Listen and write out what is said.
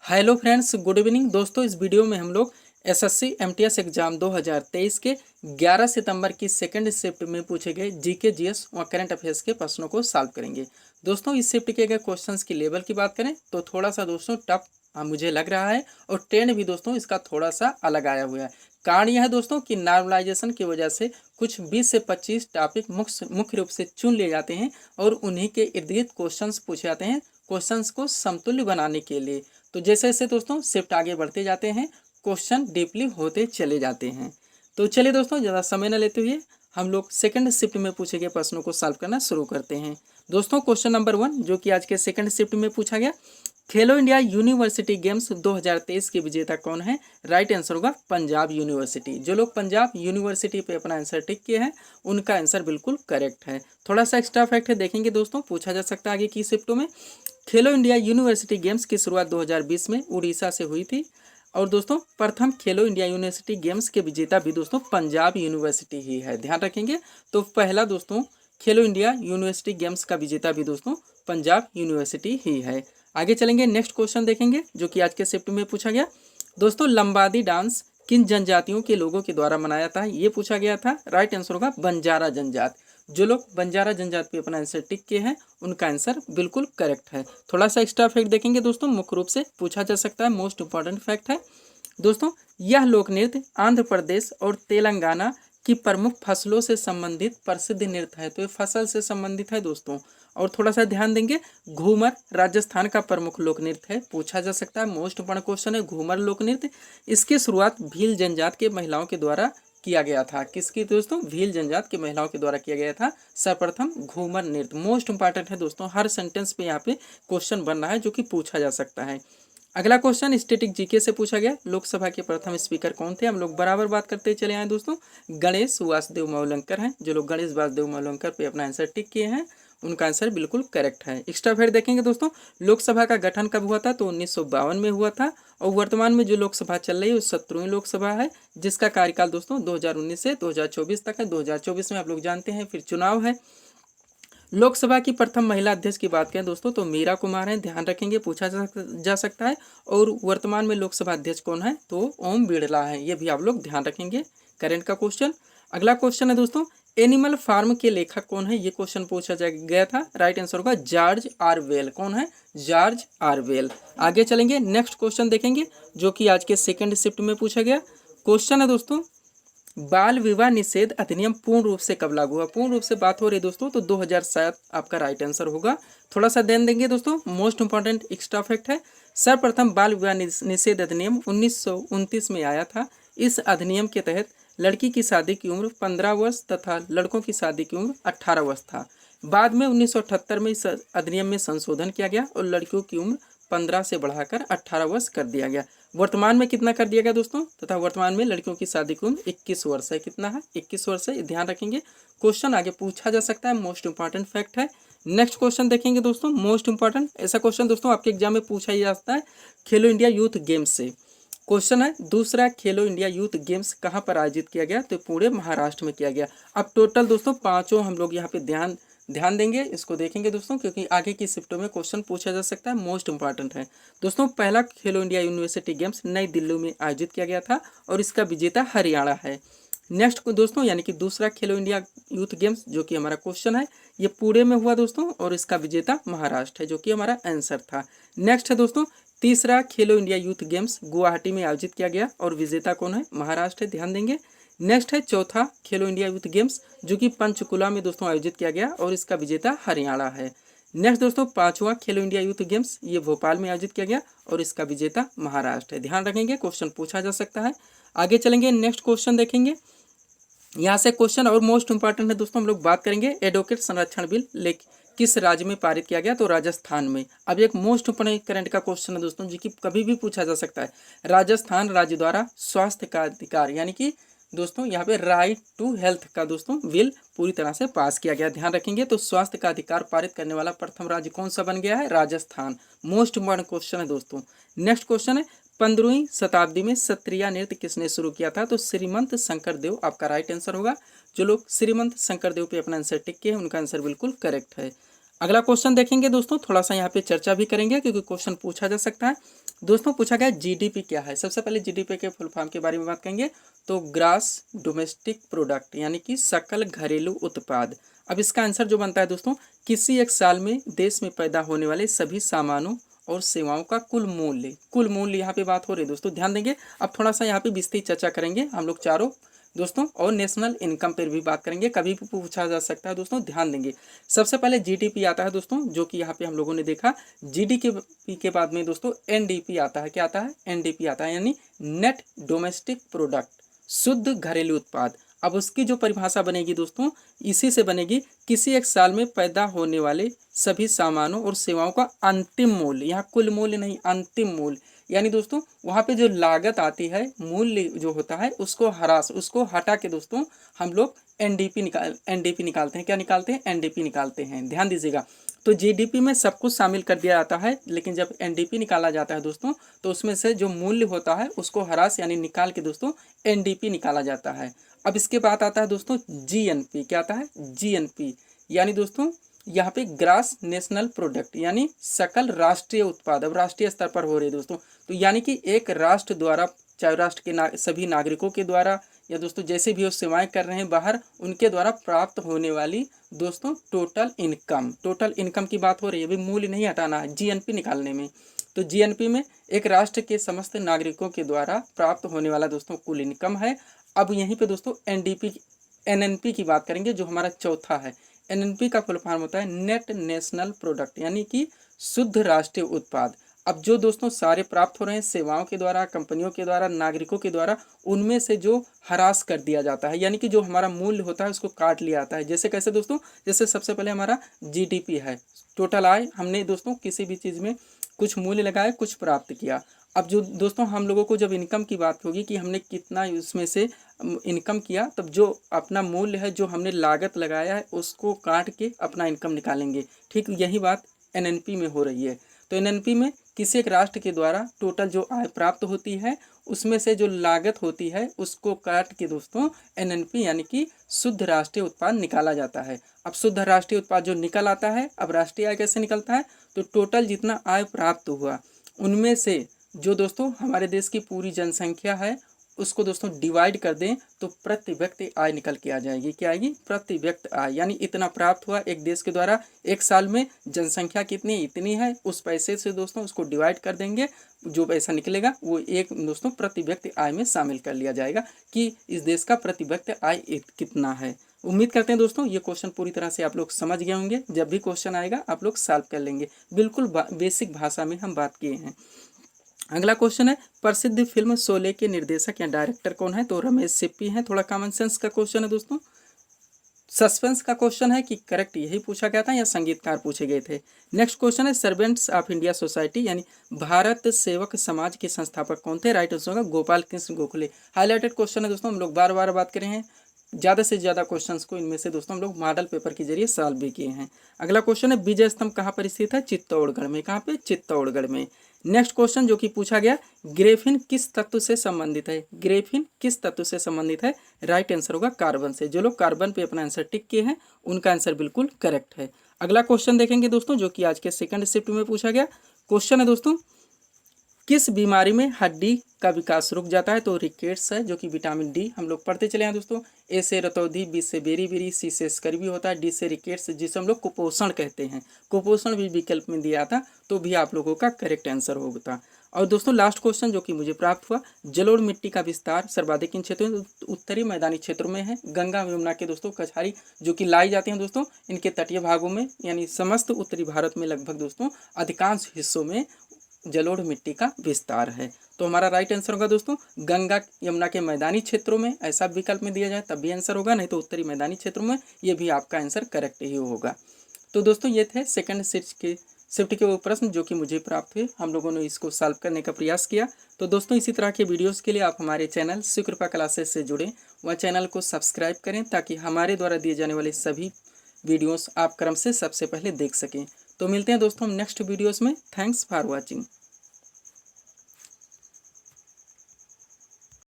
Hello friends, good evening दोस्तों। इस video में हम लोग एसएससी एमटीएस एग्जाम 2023 के 11 सितंबर की सेकंड शिफ्ट में पूछे गए जीके जीएस और करंट अफेयर्स के प्रश्नों को सॉल्व करेंगे। दोस्तों, इस शिफ्ट के अगर क्वेश्चंस की लेवल की बात करें तो थोड़ा सा दोस्तों टफ मुझे लग रहा है, और ट्रेंड भी दोस्तों इसका थोड़ा सा अलग आया हुआ है। कारण यह है दोस्तों कि नॉर्मलाइजेशन की वजह से कुछ 20 से 25 टॉपिक मुख्य रूप से चुन लिए जाते हैं और उन्हीं के इर्द गिर्द क्वेश्चंस पूछे जाते हैं, क्वेश्चंस को समतुल्य बनाने के लिए। तो जैसे जैसे दोस्तों शिफ्ट आगे बढ़ते जाते हैं, क्वेश्चन डीपली होते चले जाते हैं। तो चलिए दोस्तों, ज़्यादा समय न लेते हुए हम लोग सेकंड शिफ्ट में पूछे गए प्रश्नों को सॉल्व करना शुरू करते हैं। दोस्तों, क्वेश्चन नंबर 1 जो कि आज के सेकंड शिफ्ट में पूछा गया, खेलो इंडिया यूनिवर्सिटी गेम्स 2023 के विजेता कौन है? राइट आंसर होगा पंजाब यूनिवर्सिटी। जो लोग पंजाब यूनिवर्सिटी पे अपना आंसर टिक किए हैं उनका आंसर बिल्कुल करेक्ट है। थोड़ा सा एक्स्ट्रा फैक्ट है, देखेंगे दोस्तों, पूछा जा सकता है आगे की शिफ्टों में। खेलो इंडिया यूनिवर्सिटी गेम्स की शुरुआत 2020 में उड़ीसा से हुई थी, और दोस्तों प्रथम खेलो इंडिया यूनिवर्सिटी गेम्स के विजेता भी दोस्तों पंजाब यूनिवर्सिटी ही है, ध्यान रखेंगे। तो पहला दोस्तों खेलो इंडिया यूनिवर्सिटी गेम्स का विजेता भी दोस्तों पंजाब यूनिवर्सिटी ही है। आगे चलेंगे, नेक्स्ट क्वेश्चन देखेंगे जो कि आज के शिफ्ट में पूछा गया। दोस्तों, लंबादी डांस किन जनजातियों के लोगों के द्वारा मनाया था? ये पूछा गया था। राइट आंसर होगा बंजारा जनजात। जो लोग बंजारा जनजात पे अपना आंसर टिक किए हैं उनका आंसर बिल्कुल करेक्ट है। थोड़ा सा एक्स्ट्रा फैक्ट देखेंगे दोस्तों, मुख्य रूप से पूछा जा सकता है, मोस्ट इंपॉर्टेंट फैक्ट है दोस्तों। यह लोक नृत्य आंध्र प्रदेश और तेलंगाना की प्रमुख फसलों से संबंधित प्रसिद्ध नृत्य है। तो ये फसल से संबंधित है दोस्तों। और थोड़ा सा ध्यान देंगे, घूमर राजस्थान का प्रमुख लोक नृत्य है, पूछा जा सकता है, मोस्ट इंपॉर्टेंट क्वेश्चन है घूमर लोक नृत्य। इसकी शुरुआत भील जनजात के महिलाओं के द्वारा किया गया था। किसकी दोस्तों? भील जनजात की महिलाओं के द्वारा किया गया था सर्वप्रथम घूमर नृत्य। मोस्ट इंपॉर्टेंट है दोस्तों, हर सेंटेंस पे यहाँ पे क्वेश्चन बन रहा है जो कि पूछा जा सकता है। अगला क्वेश्चन स्टैटिक जीके से पूछा गया, लोकसभा के प्रथम स्पीकर कौन थे? हम लोग बराबर बात करते चले आए दोस्तों, गणेश वासुदेव मौलंकर हैं। जो लोग गणेश वासुदेव मौलंकर पे अपना आंसर टिक किए हैं उनका आंसर बिल्कुल करेक्ट है। एक्स्ट्रा फिर देखेंगे दोस्तों, लोकसभा का गठन कब हुआ था? तो 1952 में हुआ था। और वर्तमान में जो लोकसभा चल रही है वो 17वीं लोकसभा है, जिसका कार्यकाल दोस्तों 2019 से 2024 तक है। 2024 में आप लोग जानते हैं फिर चुनाव है। लोकसभा की प्रथम महिला अध्यक्ष की बात करें दोस्तों तो मीरा कुमार हैं, ध्यान रखेंगे, पूछा जा सकता है। और वर्तमान में लोकसभा अध्यक्ष कौन है? तो ओम बिरला है, ये भी आप लोग ध्यान रखेंगे, करंट का क्वेश्चन। अगला क्वेश्चन है दोस्तों, एनिमल फार्म के लेखक कौन है? ये क्वेश्चन पूछा गया था। राइट आंसर होगा जॉर्ज ऑरवेल। कौन है? George Orwell. आगे चलेंगे, नेक्स्ट क्वेश्चन देखेंगे जो कि आज के सेकंड शिफ्ट में पूछा गया क्वेश्चन है दोस्तों, बाल विवाह निषेध अधिनियम पूर्ण रूप से कब लागू हुआ? पूर्ण रूप से बात हो रही है दोस्तों तो 2007 आपका राइट आंसर होगा। थोड़ा सा ध्यान देंगे दोस्तों, मोस्ट इंपॉर्टेंट एक्स्ट्रा फैक्ट है, सर्वप्रथम बाल विवाह निषेध अधिनियम 1929 में आया था। इस अधिनियम के तहत लड़की की शादी की उम्र 15 वर्ष तथा लड़कों की शादी की उम्र 18 वर्ष था। बाद में 1978 में इस अधिनियम में संशोधन किया गया और लड़कियों की उम्र 15 से बढ़ाकर 18 वर्ष कर दिया गया। वर्तमान में कितना कर दिया गया दोस्तों? तथा वर्तमान में लड़कियों की शादी की उम्र 21 वर्ष है। कितना है? 21 वर्ष है, ध्यान रखेंगे। क्वेश्चन आगे पूछा जा सकता है, मोस्ट इंपॉर्टेंट फैक्ट है। नेक्स्ट क्वेश्चन देखेंगे दोस्तों, मोस्ट इंपॉर्टेंट ऐसा क्वेश्चन दोस्तों आपके एग्जाम में पूछा ही जाता है खेलो इंडिया यूथ गेम्स से। क्वेश्चन है, दूसरा खेलो इंडिया यूथ गेम्स कहाँ पर आयोजित किया गया? तो पूरे महाराष्ट्र में किया गया। अब टोटल दोस्तों पांचों हम लोग यहाँ पे ध्यान देंगे, इसको देखेंगे दोस्तों, क्योंकि आगे की शिफ्टों में क्वेश्चन पूछा जा सकता है, मोस्ट इंपॉर्टेंट है दोस्तों। पहला खेलो इंडिया यूनिवर्सिटी गेम्स नई दिल्ली में आयोजित किया गया था और इसका विजेता हरियाणा है। नेक्स्ट को दोस्तों यानी कि दूसरा खेलो इंडिया यूथ गेम्स जो कि हमारा क्वेश्चन है, ये पुणे में हुआ दोस्तों और इसका विजेता महाराष्ट्र है, जो कि हमारा आंसर था। नेक्स्ट है दोस्तों, तीसरा खेलो इंडिया यूथ गेम्स गुवाहाटी में आयोजित किया गया और विजेता कौन है? महाराष्ट्र है, ध्यान देंगे। नेक्स्ट है चौथा खेलो इंडिया यूथ गेम्स जो कि पंचकुला में दोस्तों आयोजित किया गया और इसका विजेता हरियाणा है। नेक्स्ट दोस्तों पांचवा खेलो इंडिया यूथ गेम्स ये भोपाल में आयोजित किया गया और इसका विजेता महाराष्ट्र है, ध्यान रखेंगे, क्वेश्चन पूछा जा सकता है। आगे चलेंगे, नेक्स्ट क्वेश्चन देखेंगे। यहाँ से क्वेश्चन और मोस्ट इंपॉर्टेंट है दोस्तों, हम लोग बात करेंगे एडवोकेट संरक्षण बिल किस राज्य में पारित किया गया? तो राजस्थान में। अब एक मोस्ट इंपॉर्टेंट करंट का क्वेश्चन है दोस्तों जो कि कभी भी पूछा जा सकता है, राजस्थान राज्य द्वारा स्वास्थ्य का अधिकार यानी कि दोस्तों यहाँ पे राइट टू हेल्थ का दोस्तों बिल पूरी तरह से पास किया गया, ध्यान रखेंगे। तो स्वास्थ्य का अधिकार पारित करने वाला प्रथम राज्य कौन सा बन गया है? राजस्थान। मोस्ट इंपॉर्टेंट क्वेश्चन है दोस्तों। नेक्स्ट क्वेश्चन है, 15वीं शताब्दी में सत्रिया नृत्य किसने शुरू किया था? तो श्रीमंत शंकरदेव आपका राइट आंसर होगा। जो लोग श्रीमंत शंकरदेव पे अपना आंसर टिक के हैं उनका आंसर बिल्कुल करेक्ट है। अगला क्वेश्चन देखेंगे दोस्तों, थोड़ा सा यहाँ पे चर्चा भी करेंगे क्योंकि क्वेश्चन पूछा जा सकता है। दोस्तों पूछा गया जीडीपी क्या है। सबसे पहले जीडीपी के फुल फॉर्म के बारे में बात करेंगे। तो ग्रास डोमेस्टिक प्रोडक्ट यानी कि सकल घरेलू उत्पाद। अब इसका आंसर जो बनता है दोस्तों, किसी एक साल में देश में पैदा होने वाले सभी सामानों और सेवाओं का कुल मूल्य। कुल मूल्य यहाँ पे बात हो रही है दोस्तों, ध्यान देंगे। अब थोड़ा सा यहाँ पे विस्तृत चर्चा करेंगे हम लोग चारों दोस्तों, और नेशनल इनकम पर भी बात करेंगे, कभी भी पूछा जा सकता है दोस्तों, ध्यान देंगे। सबसे पहले जीडीपी आता है दोस्तों, जो कि यहाँ पे हम लोगों ने देखा। जीडीपी के बाद में दोस्तों एनडीपी आता है। क्या आता है? एनडीपी आता है, यानी नेट डोमेस्टिक प्रोडक्ट, शुद्ध घरेलू उत्पाद। अब उसकी जो परिभाषा बनेगी दोस्तों, इसी से बनेगी, किसी एक साल में पैदा होने वाले सभी सामानों और सेवाओं का अंतिम मूल्य। यहाँ कुल मूल्य नहीं, अंतिम मूल्य। यानी दोस्तों वहाँ पे जो लागत आती है, मूल्य जो होता है, उसको हटा के दोस्तों हम लोग एनडीपी निकालते हैं। क्या निकालते हैं? एनडीपी निकालते हैं। ध्यान दीजिएगा। तो जीडीपी में सब कुछ शामिल कर दिया जाता है, लेकिन जब एनडीपी निकाला जाता है दोस्तों, तो उसमें से जो मूल्य होता है उसको ह्रास यानी निकाल के दोस्तों एनडीपी निकाला जाता है। अब इसके बाद आता है दोस्तों जीएनपी। क्या आता है? जीएनपी, यानी दोस्तों यहाँ पे ग्रास नेशनल प्रोडक्ट, यानी सकल राष्ट्रीय उत्पाद। अब राष्ट्रीय स्तर पर हो रहे हैं दोस्तों, तो यानी कि एक राष्ट्र द्वारा, चाहे राष्ट्र के सभी नागरिकों के द्वारा, या दोस्तों जैसे भी वो सेवाएं कर रहे हैं बाहर, उनके द्वारा प्राप्त होने वाली दोस्तों टोटल इनकम की बात हो रही है। अभी मूल्य नहीं हटाना है जीएनपी निकालने में। तो जीएनपी में एक राष्ट्र के समस्त नागरिकों के द्वारा प्राप्त होने वाला दोस्तों कुल इनकम है। अब यहीं पे दोस्तों एनएनपी की बात करेंगे, जो हमारा चौथा है। एनएनपी का फुल फॉर्म होता है नेट नेशनल प्रोडक्ट, यानी कि शुद्ध राष्ट्रीय उत्पाद। अब जो दोस्तों सारे प्राप्त हो रहे हैं सेवाओं के द्वारा, कंपनियों के द्वारा, नागरिकों के द्वारा, उनमें से जो ह्रास कर दिया जाता है, यानी कि जो हमारा मूल्य होता है उसको काट लिया जाता है। जैसे कैसे दोस्तों? जैसे सबसे पहले हमारा जीडीपी है, टोटल आय, हमने दोस्तों किसी भी चीज़ में कुछ मूल्य लगाया, कुछ प्राप्त किया। अब जो दोस्तों हम लोगों को जब इनकम की बात होगी कि हमने कितना उसमें से इनकम किया, तब जो अपना मूल्य है, जो हमने लागत लगाया है, उसको काट के अपना इनकम निकालेंगे। ठीक यही बात एनएनपी में हो रही है। तो एनएनपी में किसी एक राष्ट्र के द्वारा टोटल जो आय प्राप्त होती है, उसमें से जो लागत होती है उसको काट के दोस्तों एनएनपी यानी कि शुद्ध राष्ट्रीय उत्पाद निकाला जाता है। अब शुद्ध राष्ट्रीय उत्पाद जो निकल आता है, अब राष्ट्रीय आय कैसे निकलता है? तो टोटल जितना आय प्राप्त हुआ, उनमें से जो दोस्तों हमारे देश की पूरी जनसंख्या है, उसको दोस्तों डिवाइड कर दें तो प्रति व्यक्ति आय निकल के आ जाएगी। क्या आएगी? प्रति व्यक्ति आय, यानी इतना प्राप्त हुआ एक देश के द्वारा एक साल में, जनसंख्या कितनी इतनी है, उस पैसे से दोस्तों उसको डिवाइड कर देंगे, जो पैसा निकलेगा वो एक दोस्तों प्रति व्यक्ति आय में शामिल कर लिया जाएगा कि इस देश का प्रति व्यक्ति आय कितना है। उम्मीद करते हैं दोस्तों ये क्वेश्चन पूरी तरह से आप लोग समझ गए होंगे। जब भी क्वेश्चन आएगा आप लोग सॉल्व कर लेंगे, बिल्कुल बेसिक भाषा में हम बात किए हैं। अगला क्वेश्चन है, प्रसिद्ध फिल्म शोले के निर्देशक या डायरेक्टर कौन है? तो रमेश सिप्पी हैं। थोड़ा कॉमन सेंस का क्वेश्चन है दोस्तों, सस्पेंस का क्वेश्चन है कि करेक्ट यही पूछा गया था या संगीतकार पूछे गए थे। नेक्स्ट क्वेश्चन है, सर्वेंट्स ऑफ इंडिया सोसाइटी यानी भारत सेवक समाज के संस्थापक कौन थे? राइट आंसर होगा गोपाल कृष्ण गोखले। हाईलाइटेड क्वेश्चन है दोस्तों, हम लोग बार बार बात कर रहे हैं। ज़्यादा से ज़्यादा क्वेश्चंस को इनमें से दोस्तों हम लोग मॉडल पेपर के जरिए सॉल्व भी किए हैं। अगला क्वेश्चन है, विजय स्तंभ कहाँ पर स्थित है? चित्तौड़गढ़ में। कहाँ पे? चित्तौड़गढ़ में। नेक्स्ट क्वेश्चन जो कि पूछा गया, ग्रेफिन किस तत्व से संबंधित है? ग्रेफिन किस तत्व से संबंधित है? राइट आंसर होगा कार्बन से। जो लोग कार्बन पे अपना आंसर टिक किए हैं उनका आंसर बिल्कुल करेक्ट है। अगला क्वेश्चन देखेंगे दोस्तों, जो कि आज के सेकंड शिफ्ट में पूछा गया क्वेश्चन है दोस्तों, किस बीमारी में हड्डी का विकास रुक जाता है? तो रिकेट्स है, जो कि विटामिन डी हम लोग पढ़ते चले हैं दोस्तों। ए से रतौंधी, बी से बेरी, सी से स्कर्वी होता है, डी से रिकेट्स जिसे हम लोग कुपोषण कहते हैं। कुपोषण भी विकल्प में दिया था, तो भी आप लोगों का करेक्ट आंसर होगा। और दोस्तों लास्ट क्वेश्चन जो कि मुझे प्राप्त हुआ, जलोढ़ मिट्टी का विस्तार सर्वाधिक इन क्षेत्रों में, उत्तरी मैदानी क्षेत्रों में है। गंगा यमुना के दोस्तों कछारी जो कि लाई जाती हैं दोस्तों इनके तटीय भागों में, यानी समस्त उत्तरी भारत में लगभग दोस्तों अधिकांश हिस्सों में जलोढ़ मिट्टी का विस्तार है। तो हमारा राइट आंसर होगा दोस्तों गंगा यमुना के मैदानी क्षेत्रों में, ऐसा विकल्प में दिया जाए तब भी आंसर होगा, नहीं तो उत्तरी मैदानी क्षेत्रों में, ये भी आपका आंसर करेक्ट ही होगा। तो दोस्तों ये थे सेकंड शिफ्ट के वो प्रश्न जो कि मुझे प्राप्त हुए। हम लोगों ने इसको सॉल्व करने का प्रयास किया। तो दोस्तों इसी तरह के वीडियोस के लिए आप हमारे चैनल शिवकृपा क्लासेस से जुड़ें व चैनल को सब्सक्राइब करें, ताकि हमारे द्वारा दिए जाने वाले सभी वीडियोस आप क्रम से सबसे पहले देख सकें। तो मिलते हैं दोस्तों नेक्स्ट वीडियोस में। Thanks for watching.